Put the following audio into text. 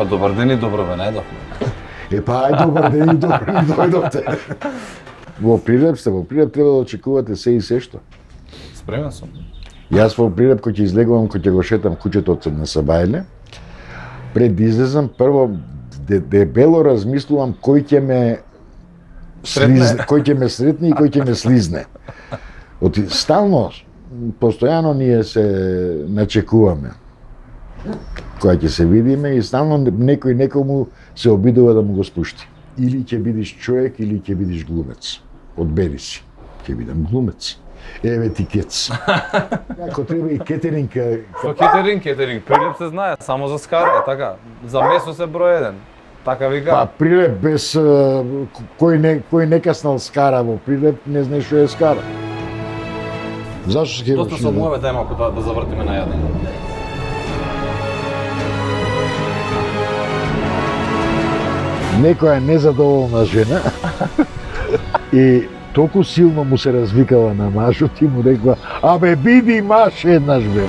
Па добар ден и добро ве најдовме. Ај добар ден и добро дојдовте. Во Прилеп треба да очекувате се и се што. Спремен сум. Јас во Прилеп кој ќе излегувам, кој ќе го шетам куќето од на Сабајле, пред да излезам прво дебело размислувам кој ќе ме сретне и кој ќе ме слизне. Стално, постојано ние се начекуваме кога ќе се видиме и стално некој некому се обидува да му го спушти. Или ќе бидеш човек, или ќе бидеш глумец. Одбери си. Ќе бидам глумец. Еве ти кец. Ако треба и кетеринг. Со кетеринг, Прилеп се знае, само за скара, така. За месо се број еден. Така вика. Па Прилеп без кој не каснал скара во Прилеп, не знае што е скара. Зашто ќе Доста со моје дај малку да завртиме на јадење. Некоја незадоволна жена и толку силно му се развикала на мажот и му рекла: "Абе биди маж еднаш бе."